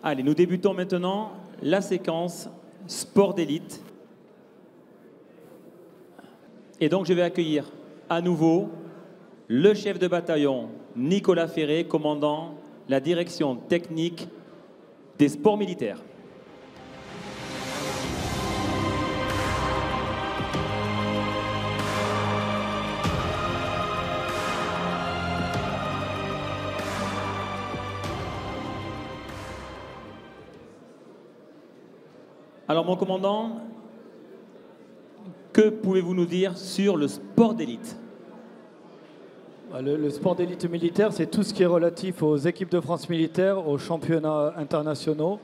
Allez, nous débutons maintenant la séquence sport d'élite. Et donc, je vais accueillir à nouveau le chef de bataillon Nicolas Ferré, commandant la direction technique des sports militaires. Alors, mon commandant, que pouvez-vous nous dire sur le sport d'élite? Le sport d'élite militaire, c'est tout ce qui est relatif aux équipes de France militaire, aux championnats internationaux.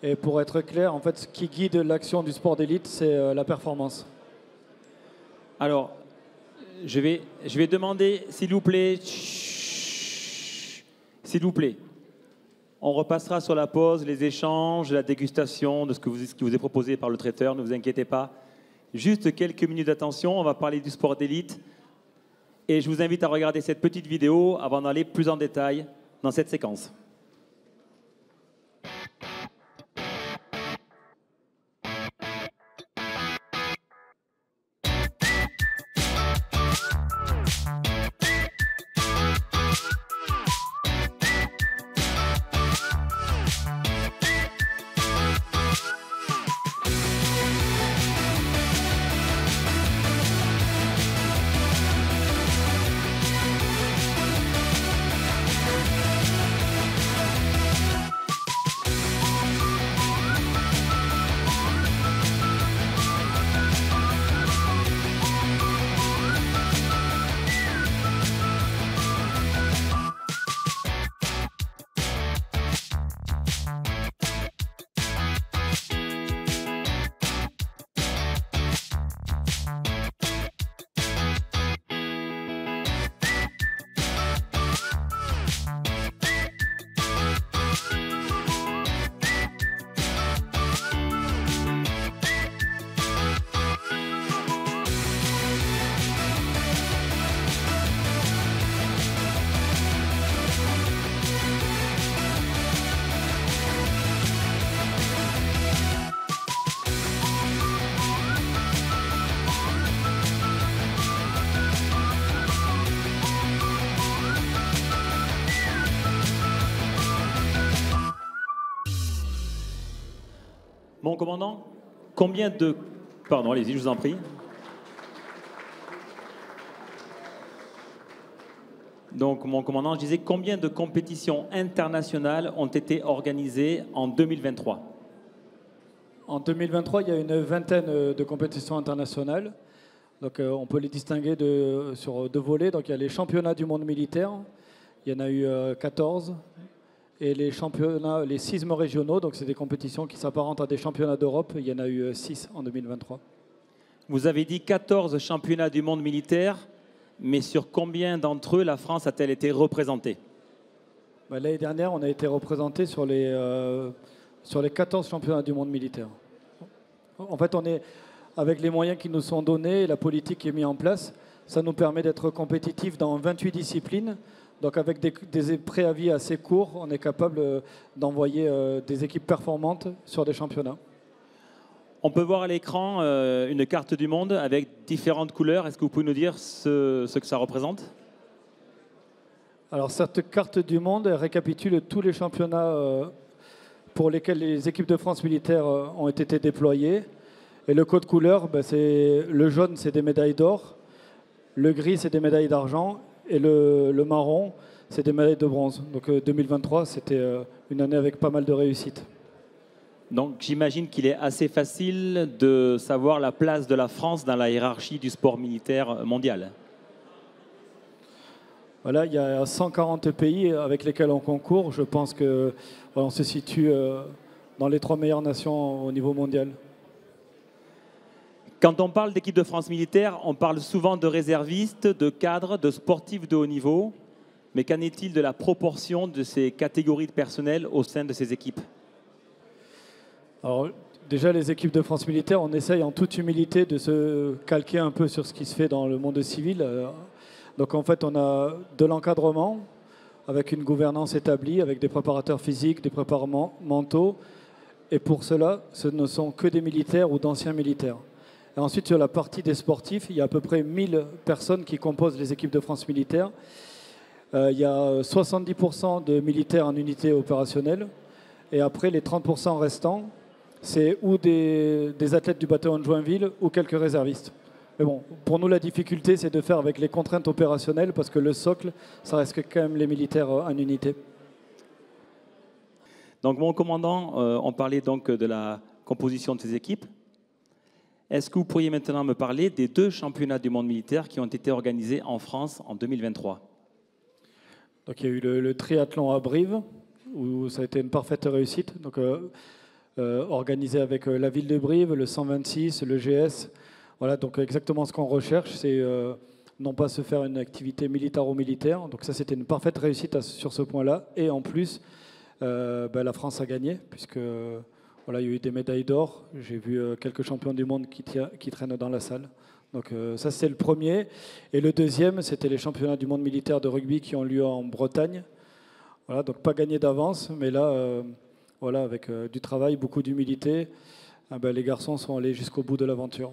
Et pour être clair, en fait, ce qui guide l'action du sport d'élite, c'est la performance. Alors, je vais demander, s'il vous plaît, on repassera sur la pause, les échanges, la dégustation de ce qui vous est proposé par le traiteur, ne vous inquiétez pas. Juste quelques minutes d'attention, on va parler du sport d'élite. Et je vous invite à regarder cette petite vidéo avant d'aller plus en détail dans cette séquence. Mon commandant, combien de... Pardon, allez-y, je vous en prie. Donc, mon commandant, je disais, combien de compétitions internationales ont été organisées en 2023? En 2023, il y a une vingtaine de compétitions internationales. Donc, on peut les distinguer sur deux volets. Donc, il y a les championnats du monde militaire. Il y en a eu 14. Et les championnats, les schismes régionaux, donc c'est des compétitions qui s'apparentent à des championnats d'Europe. Il y en a eu 6 en 2023. Vous avez dit 14 championnats du monde militaire, mais sur combien d'entre eux la France a-t-elle été représentée? L'année dernière, on a été représenté sur les 14 championnats du monde militaire. En fait, on est, avec les moyens qui nous sont donnés et la politique qui est mise en place, ça nous permet d'être compétitifs dans 28 disciplines. Donc avec des préavis assez courts, on est capable d'envoyer des équipes performantes sur des championnats. On peut voir à l'écran une carte du monde avec différentes couleurs. Est-ce que vous pouvez nous dire ce que ça représente? Alors cette carte du monde elle récapitule tous les championnats pour lesquels les équipes de France militaires ont été déployées. Et le code couleur, c'est le jaune, c'est des médailles d'or. Le gris, c'est des médailles d'argent. Et le marron, c'est des médailles de bronze. Donc 2023, c'était une année avec pas mal de réussites. Donc j'imagine qu'il est assez facile de savoir la place de la France dans la hiérarchie du sport militaire mondial. Voilà, il y a 140 pays avec lesquels on concourt. Je pense qu'on se situe dans les 3 meilleures nations au niveau mondial. Quand on parle d'équipe de France militaire, on parle souvent de réservistes, de cadres, de sportifs de haut niveau. Mais qu'en est-il de la proportion de ces catégories de personnel au sein de ces équipes? Alors, déjà, les équipes de France militaire, on essaye en toute humilité de se calquer un peu sur ce qui se fait dans le monde civil. Donc en fait, on a de l'encadrement, avec une gouvernance établie, avec des préparateurs physiques, des préparateurs mentaux. Et pour cela, ce ne sont que des militaires ou d'anciens militaires. Et ensuite, sur la partie des sportifs, il y a à peu près 1000 personnes qui composent les équipes de France militaire. Il y a 70% de militaires en unité opérationnelle. Et après, les 30% restants, c'est ou des athlètes du bataillon de Joinville ou quelques réservistes. Mais bon, pour nous, la difficulté, c'est de faire avec les contraintes opérationnelles parce que le socle, ça reste quand même les militaires en unité. Donc, mon commandant, on parlait donc de la composition de ces équipes. Est-ce que vous pourriez maintenant me parler des 2 championnats du monde militaire qui ont été organisés en France en 2023? Donc, il y a eu le triathlon à Brive, où ça a été une parfaite réussite. Donc, organisé avec la ville de Brive, le 126, le GS. Voilà, donc exactement ce qu'on recherche, c'est non pas se faire une activité militaro-militaire. Donc ça, c'était une parfaite réussite sur ce point-là. Et en plus, la France a gagné, puisque voilà, il y a eu des médailles d'or. J'ai vu quelques champions du monde qui traînent dans la salle. Donc ça, c'est le premier. Et le deuxième, c'était les championnats du monde militaire de rugby qui ont lieu en Bretagne. Voilà, donc pas gagné d'avance, mais là, voilà, avec du travail, beaucoup d'humilité, les garçons sont allés jusqu'au bout de l'aventure.